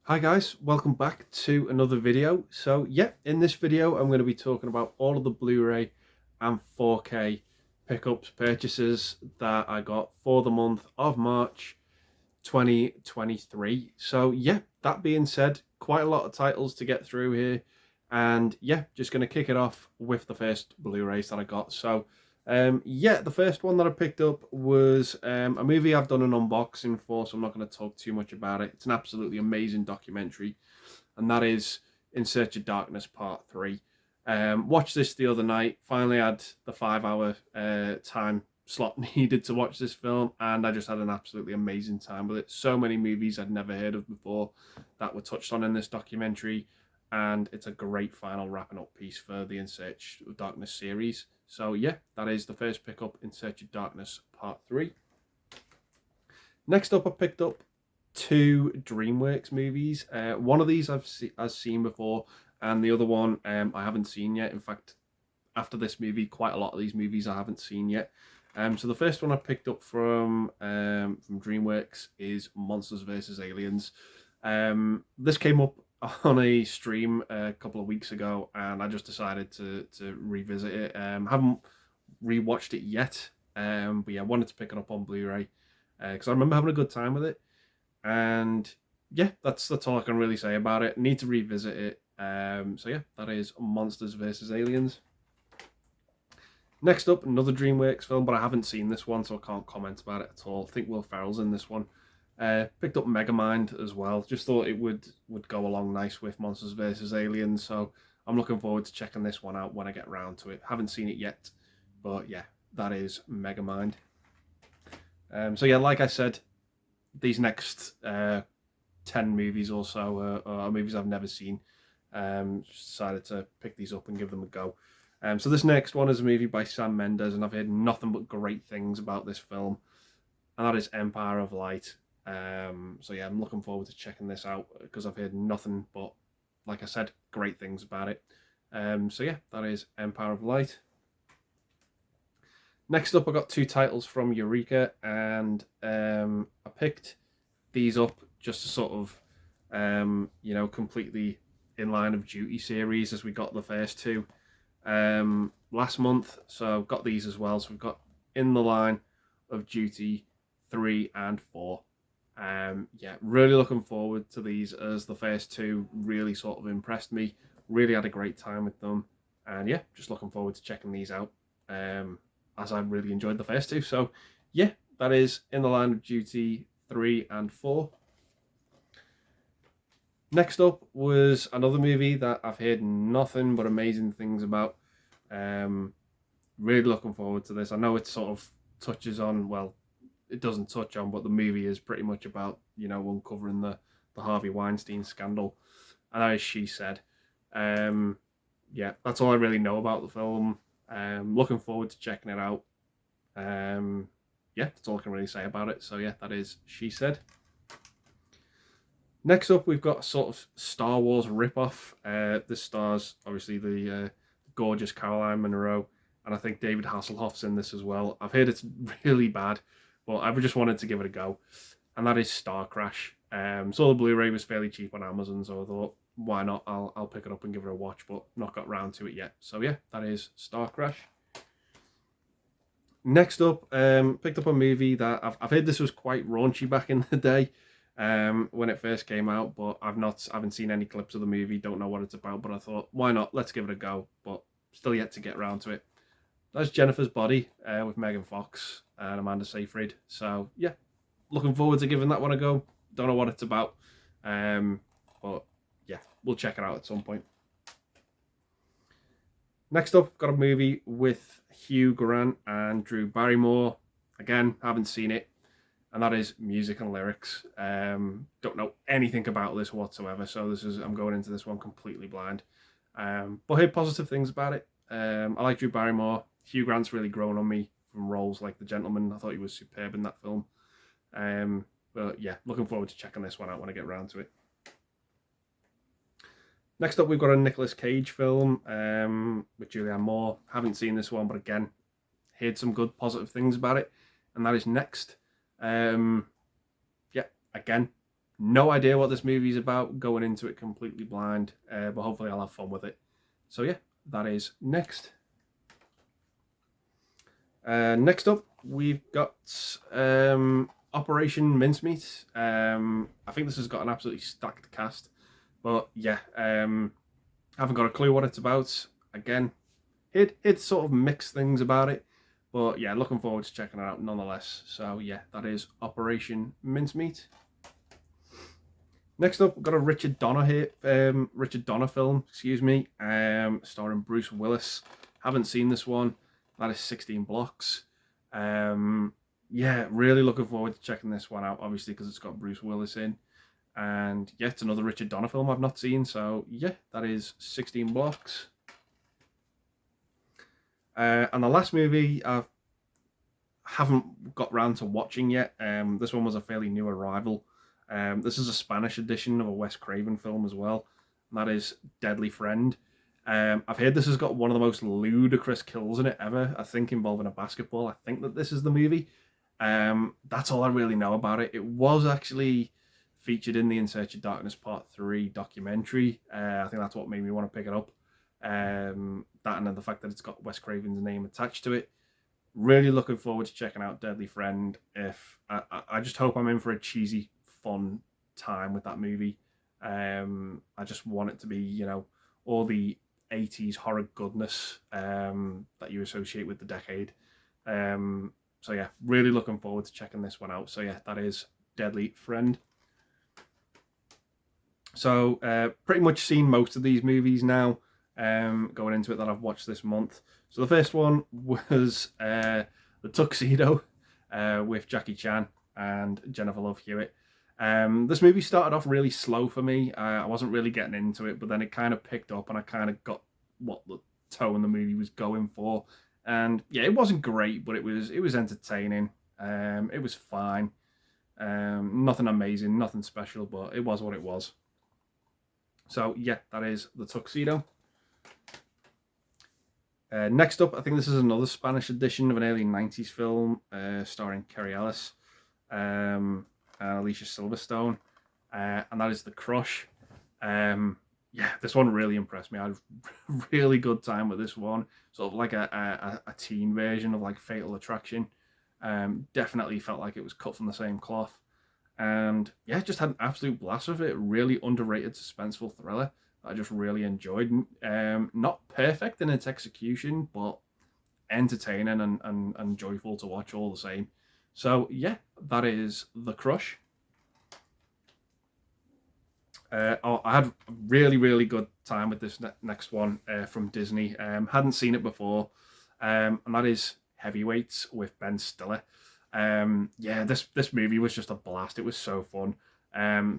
Hi guys, welcome back to another video. So yeah, in this video I'm going to be talking about all of the Blu-ray and 4K pickups purchases that I got for the month of March 2023. So yeah, that being said, quite a lot of titles to get through here, and yeah, just going to kick it off with the first Blu-rays that I got. So yeah, the first one that I picked up was a movie I've done an unboxing for, so I'm not going to talk too much about it. It's an absolutely amazing documentary, and that is In Search of Darkness Part 3. Watched this the other night, finally had the 5 hour time slot needed to watch this film, and I just had an absolutely amazing time with it. So many movies I'd never heard of before that were touched on in this documentary, and it's a great final wrapping up piece for the In Search of Darkness series. So yeah, that is the first pickup, In Search of Darkness Part 3. Next up, I picked up two DreamWorks movies. One of these I've seen before, and the other one I haven't seen yet. In fact, after this movie, quite a lot of these movies I haven't seen yet. So the first one I picked up from DreamWorks is Monsters vs. Aliens. This came up on a stream a couple of weeks ago, and I just decided to revisit it. Haven't rewatched it yet, but yeah, wanted to pick it up on Blu-ray because I remember having a good time with it. And yeah, that's all I can really say about it. Need to revisit it. So yeah, that is Monsters vs. Aliens. Next up, another DreamWorks film, but I haven't seen this one, so I can't comment about it at all. I think Will Ferrell's in this one. Picked up Megamind as well. Just thought it would go along nice with Monsters vs. Aliens, so I'm looking forward to checking this one out when I get round to it. Haven't seen it yet, but yeah, that is Megamind. So yeah, like I said, these next 10 movies or so are movies I've never seen. Decided to pick these up and give them a go. So this next one is a movie by Sam Mendes, and I've heard nothing but great things about this film, and that is Empire of Light. So yeah, I'm looking forward to checking this out because I've heard nothing but, like I said, great things about it. So yeah, that is Empire of Light. Next up, I got two titles from Eureka, and I picked these up just to sort of, complete the In Line of Duty series, as we got the first two last month. So I've got these as well. So we've got In the Line of Duty 3 and 4. Yeah, really looking forward to these, as the first two really sort of impressed me. Really had a great time with them, and yeah, just looking forward to checking these out, as I really enjoyed the first two. So yeah, that is In the Line of Duty 3 and 4. Next up was another movie that I've heard nothing but amazing things about. Really looking forward to this. I know it sort of touches on, well, it doesn't touch on, but the movie is pretty much about, uncovering the Harvey Weinstein scandal. And as She Said. Yeah, that's all I really know about the film. Looking forward to checking it out. Yeah, that's all I can really say about it. So yeah, that is She Said. Next up, we've got a sort of Star Wars ripoff. This stars, obviously, the gorgeous Caroline Munro, and I think David Hasselhoff's in this as well. I've heard it's really bad, but I just wanted to give it a go, and that is Star Crash. Saw the Blu-ray was fairly cheap on Amazon, so I thought, why not? I'll pick it up and give it a watch, but not got round to it yet. So yeah, that is Star Crash. Next up, picked up a movie that I've heard this was quite raunchy back in the day, when it first came out, but I haven't seen any clips of the movie, don't know what it's about, but I thought, why not? Let's give it a go, but still yet to get around to it. That's Jennifer's Body, with Megan Fox and Amanda Seyfried. So yeah, looking forward to giving that one a go. Don't know what it's about, but yeah, we'll check it out at some point. Next up, got a movie with Hugh Grant and Drew Barrymore. Again, haven't seen it, and that is Music and Lyrics. Don't know anything about this whatsoever, so I'm going into this one completely blind. But I heard positive things about it. I like Drew Barrymore. Hugh Grant's really grown on me from roles like The Gentleman. I thought he was superb in that film. But yeah, looking forward to checking this one out when I get around to it. Next up, we've got a Nicolas Cage film with Julianne Moore. Haven't seen this one, but again, heard some good positive things about it, and that is Next. Yeah, again, No idea what this movie is about, going into it completely blind, but hopefully I'll have fun with it. So yeah, that is next. Next up, we've got Operation Mincemeat. I think this has got an absolutely stacked cast, but yeah, haven't got a clue what it's about. Again, it's sort of mixed things about it, but yeah, looking forward to checking it out nonetheless. So yeah, that is Operation Mincemeat. Next up, we've got a Richard Donna here, Richard Donna film, excuse me, starring Bruce Willis. Haven't seen this one. That is 16 blocks. Yeah, really looking forward to checking this one out, obviously, because it's got Bruce Willis in. And yeah, it's another Richard Donna film I've not seen, so yeah, that is 16 blocks. And the last movie I haven't got round to watching yet. This one was a fairly new arrival. This is a Spanish edition of a Wes Craven film as well, and that is Deadly Friend. I've heard this has got one of the most ludicrous kills in it ever, I think involving a basketball. I think that this is the movie. That's all I really know about it. It was actually featured in the In Search of Darkness Part 3 documentary. I think that's what made me want to pick it up. That and then the fact that it's got Wes Craven's name attached to it. Really looking forward to checking out Deadly Friend. If I just hope I'm in for a cheesy, fun time with that movie. I just want it to be, you know, all the 80s horror goodness that you associate with the decade. So yeah, really looking forward to checking this one out. So yeah, that is Deadly Friend. So pretty much seen most of these movies now, going into it, that I've watched this month. So the first one was the Tuxedo with Jackie Chan and Jennifer Love Hewitt. This movie started off really slow for me. I wasn't really getting into it, but then it kind of picked up and I kind of got what the tone the movie was going for. And yeah, it wasn't great, but it was entertaining. It was fine. Nothing amazing, nothing special, but it was what it was. So yeah, that is the Tuxedo. Next up, I think this is another Spanish edition of an early 90s film starring Kerry Ellis and Alicia Silverstone, and that is The Crush. Yeah, this one really impressed me. I had a really good time with this one. Sort of like a teen version of like Fatal Attraction. Definitely felt like it was cut from the same cloth. And yeah, just had an absolute blast with it. Really underrated suspenseful thriller that I just really enjoyed. Not perfect in its execution, but entertaining and joyful to watch all the same. So yeah, that is The Crush. I had a really good time with this next one from Disney. Hadn't seen it before, and that is Heavyweights with Ben Stiller. Yeah, this movie was just a blast. It was so fun.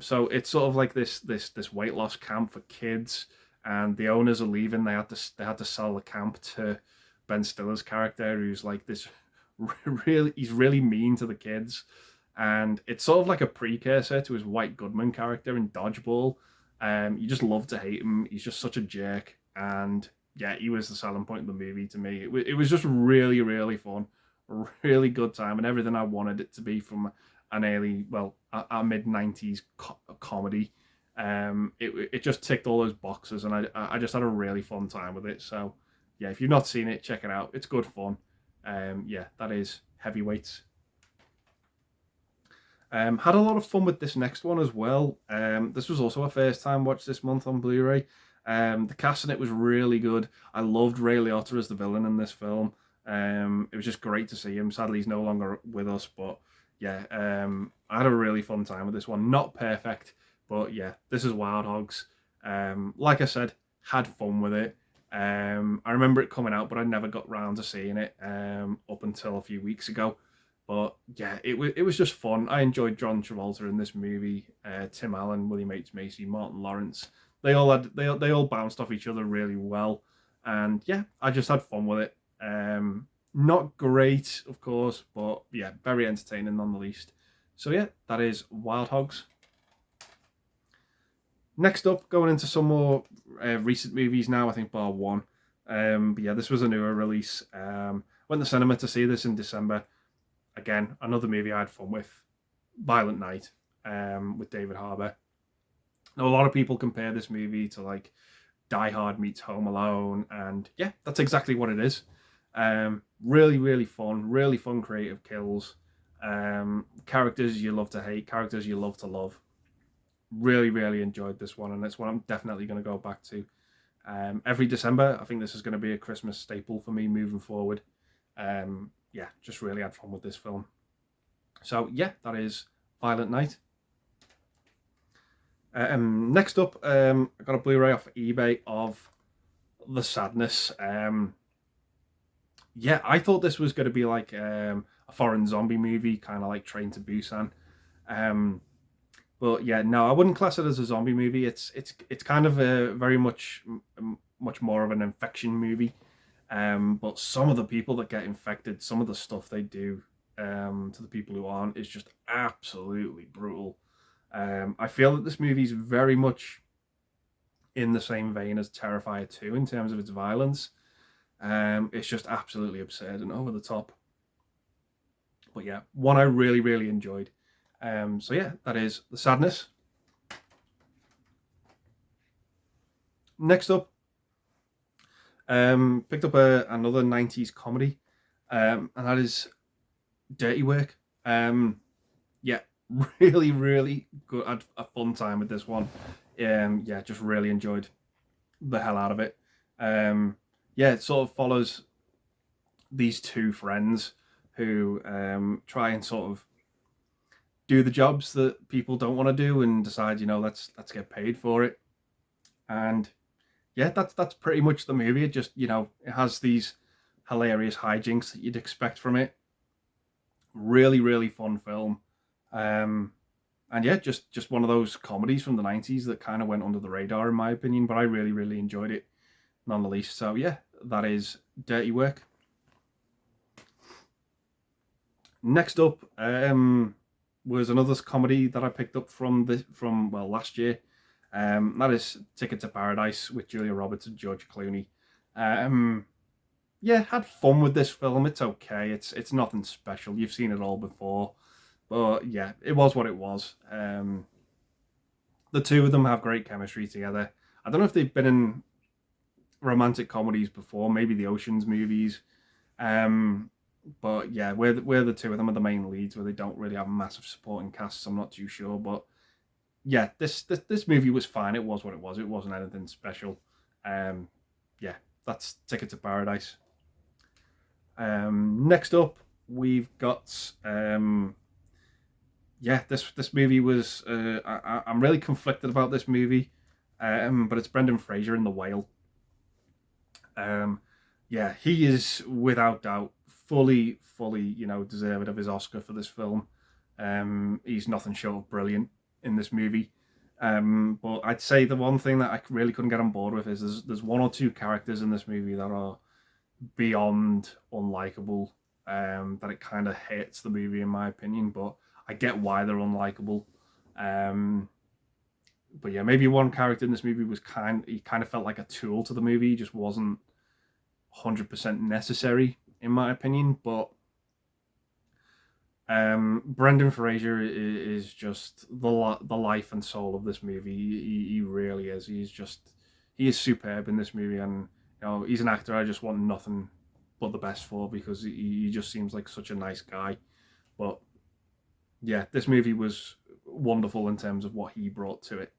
So it's sort of like this weight loss camp for kids, and the owners are leaving. They had to sell the camp to Ben Stiller's character, who's like this he's really mean to the kids. And it's sort of like a precursor to his White Goodman character in Dodgeball. You just love to hate him. He's just such a jerk. And yeah, he was the selling point of the movie to me. It was just really fun. A really good time, and everything I wanted it to be from an early, well, a mid-90s comedy. It just ticked all those boxes, and I just had a really fun time with it. So yeah, if you've not seen it, check it out. It's good fun. Yeah, that is Heavyweights. Had a lot of fun with this next one as well. This was also a first time watch this month on Blu-ray. The cast in it was really good. I loved Ray Liotta as the villain in this film. It was just great to see him. Sadly, he's no longer with us, but yeah, I had a really fun time with this one. Not perfect, but yeah, this is Wild Hogs. Like I said, had fun with it. I remember it coming out, but I never got round to seeing it up until a few weeks ago. But yeah, it was just fun. I enjoyed John Travolta in this movie, Tim Allen, William H. Macy, Martin Lawrence. They all bounced off each other really well, and yeah, I just had fun with it. Not great, of course, but yeah, very entertaining none the least. So yeah, that is Wild Hogs. Next up, going into some more recent movies now, I think bar one. But yeah, this was a newer release. Went to cinema to see this in December. Again, another movie I had fun with. Violent Night. with David Harbour. Now, a lot of people compare this movie to like Die Hard meets Home Alone, and yeah, that's exactly what it is. Really, really fun creative kills. Characters you love to hate, characters you love to love. Really enjoyed this one, and it's one I'm definitely going to go back to every December. I think this is going to be a Christmas staple for me moving forward. Yeah, just really had fun with this film. So yeah, that is Violent Night. Next up, I got a Blu-ray off eBay of The Sadness. Yeah, I thought this was going to be like a foreign zombie movie, kind of like Train to Busan. But yeah, no, I wouldn't class it as a zombie movie. It's kind of a very much more of an infection movie. But some of the people that get infected, some of the stuff they do to the people who aren't is just absolutely brutal. I feel that this movie is very much in the same vein as Terrifier 2 in terms of its violence. It's just absolutely absurd and over the top. But yeah, one I really enjoyed. So yeah, that is The Sadness. Next up, picked up another 90s comedy, and that is Dirty Work. Yeah, really good. I had a fun time with this one. Yeah, just really enjoyed the hell out of it. Yeah, it sort of follows these two friends who try and sort of do the jobs that people don't want to do and decide, let's get paid for it. And yeah, that's pretty much the movie. It just, it has these hilarious hijinks that you'd expect from it. Really fun film. And yeah, just one of those comedies from the 90s that kind of went under the radar in my opinion, but I really enjoyed it none the least. So yeah, that is Dirty Work. Next up was another comedy that I picked up from last year. That is Ticket to Paradise with Julia Roberts and George Clooney. Yeah, had fun with this film. It's okay. It's nothing special. You've seen it all before. But yeah, it was what it was. The two of them have great chemistry together. I don't know if they've been in romantic comedies before, maybe the Ocean's movies. But yeah, where the two of them are the main leads, where they don't really have massive supporting casts, I'm not too sure. But yeah, this movie was fine. It was what it was. It wasn't anything special. Yeah, that's Ticket to Paradise. Next up, we've got yeah, this movie was I'm really conflicted about this movie, but it's Brendan Fraser in The Whale. Yeah, he is without doubt fully deserved of his Oscar for this film. He's nothing short of brilliant in this movie. But I'd say the one thing that I really couldn't get on board with is there's one or two characters in this movie that are beyond unlikable. That it kind of hurts the movie in my opinion, but I get why they're unlikable. But yeah, maybe one character in this movie he kind of felt like a tool to the movie. He just wasn't 100% necessary in my opinion. But Brendan Fraser is just the life and soul of this movie. He really is. He is superb in this movie, and he's an actor I just want nothing but the best for, because he just seems like such a nice guy. But yeah, this movie was wonderful in terms of what he brought to it.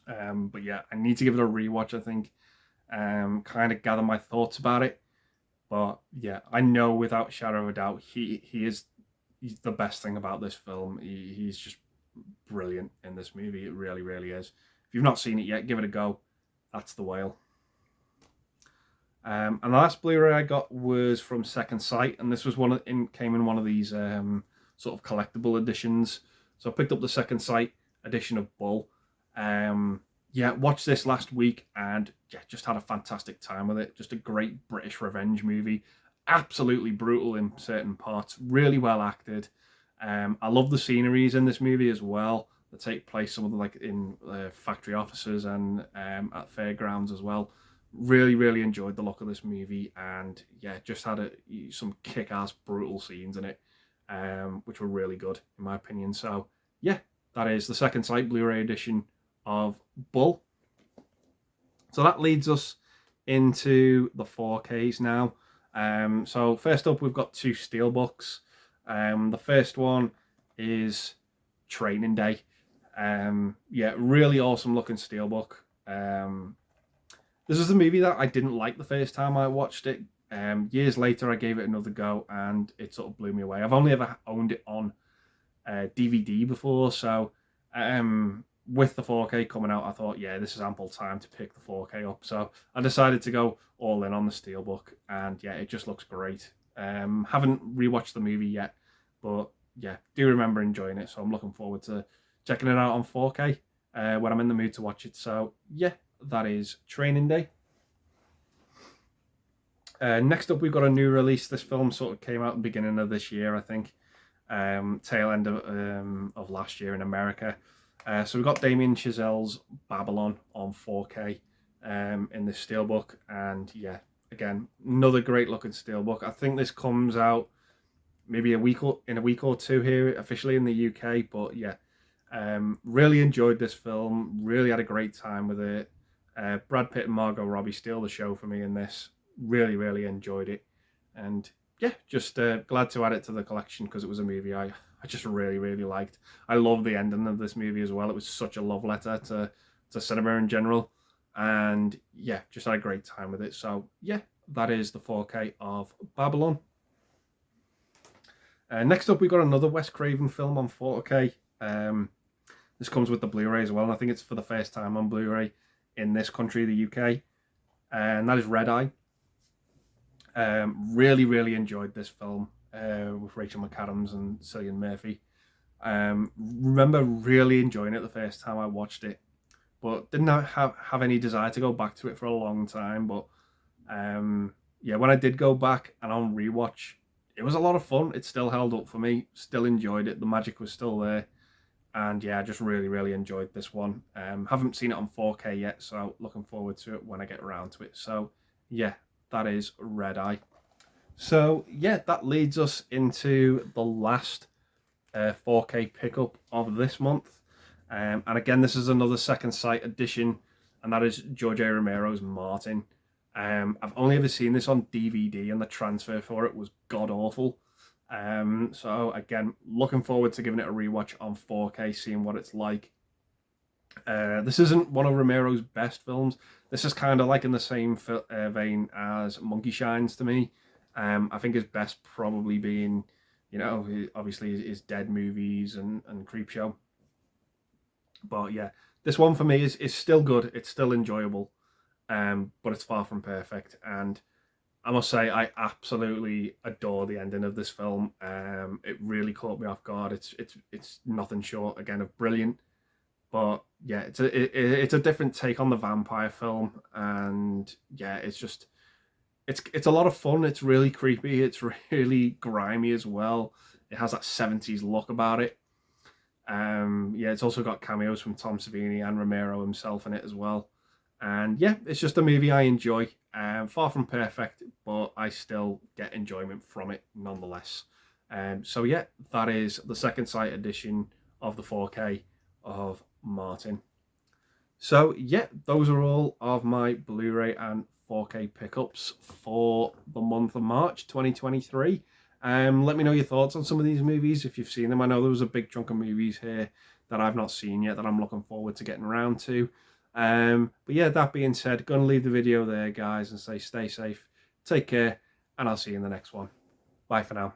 But yeah, I need to give it a rewatch, I think. Kind of gather my thoughts about it. But yeah, I know without shadow of a doubt he's the best thing about this film. He's just brilliant in this movie. It really is. If you've not seen it yet, give it a go. That's The Whale. And the last Blu-ray I got was from Second Sight, and this was came in one of these sort of collectible editions. So I picked up the Second Sight edition of Bull. Yeah, watched this last week and yeah, just had a fantastic time with it. Just a great British revenge movie. Absolutely brutal in certain parts. Really well acted. I love the sceneries in this movie as well. That take place some of them like in factory offices and at fairgrounds as well. Really enjoyed the look of this movie, and yeah, just had some kick-ass brutal scenes in it, which were really good in my opinion. So yeah, that is the second sight Blu-ray edition of Bull. So that leads us into the 4Ks now. So first up, we've got two steelbooks. The first one is Training Day. Yeah, really awesome looking steelbook. This is a movie that I didn't like the first time I watched it. Years later, I gave it another go, and it sort of blew me away. I've only ever owned it on DVD before, so with the 4K coming out, I thought, yeah, this is ample time to pick the 4K up. So I decided to go all in on the steelbook, and yeah, it just looks great. Haven't rewatched the movie yet, but yeah, do remember enjoying it. So I'm looking forward to checking it out on 4K when I'm in the mood to watch it. So yeah, that is Training Day. Next up, we've got a new release. This film sort of came out at the beginning of this year, I think. Tail end of last year in America. So we've got Damien Chazelle's Babylon on 4K in this steelbook, and yeah, again, another great looking steelbook. I think this comes out maybe in a week or two here officially in the UK, but yeah, really enjoyed this film. Really had a great time with it. Brad Pitt and Margot Robbie steal the show for me in this. Really enjoyed it, and yeah, just glad to add it to the collection because it was a movie I just really liked. I love the ending of this movie as well. It was such a love letter to cinema in general, and yeah, just had a great time with it. So yeah, that is the 4K of Babylon. Next up, we got another Wes Craven film on 4K. This comes with the Blu-ray as well, and I think it's for the first time on Blu-ray in this country, the UK, and that is Red Eye. Really enjoyed this film with Rachel McAdams and Cillian Murphy. Remember really enjoying it the first time I watched it, but didn't have any desire to go back to it for a long time. But yeah, when I did go back and on rewatch, it was a lot of fun. It still held up for me. Still enjoyed it. The magic was still there. And yeah, I just really enjoyed this one. Haven't seen it on 4K yet, so looking forward to it when I get around to it. So yeah, that is Red Eye. So yeah, that leads us into the last 4K pickup of this month. And again, this is another second sight edition, and that is George A. Romero's Martin. I've only ever seen this on DVD, and the transfer for it was god awful. So again, looking forward to giving it a rewatch on 4K, seeing what it's like. This isn't one of Romero's best films. This is kind of like in the same vein as Monkey Shines to me. I think his best probably being, you know, obviously his Dead movies and Creepshow. But yeah, this one for me is still good. It's still enjoyable, but it's far from perfect. And I must say, I absolutely adore the ending of this film. It really caught me off guard. It's nothing short again of brilliant. But yeah, it's a different take on the vampire film, and yeah, it's a lot of fun. It's really creepy. It's really grimy as well. It has that 70s look about it. Yeah, it's also got cameos from Tom Savini and Romero himself in it as well. And yeah, it's just a movie I enjoy. Far from perfect, but I still get enjoyment from it nonetheless. So yeah, that is the second sight edition of the 4K of Martin. So yeah, those are all of my Blu-ray and 4K pickups for the month of March 2023. Let me know your thoughts on some of these movies if you've seen them. I know there was a big chunk of movies here that I've not seen yet that I'm looking forward to getting around to. But yeah, that being said, gonna leave the video there, guys, and say stay safe, take care, and I'll see you in the next one. Bye for now.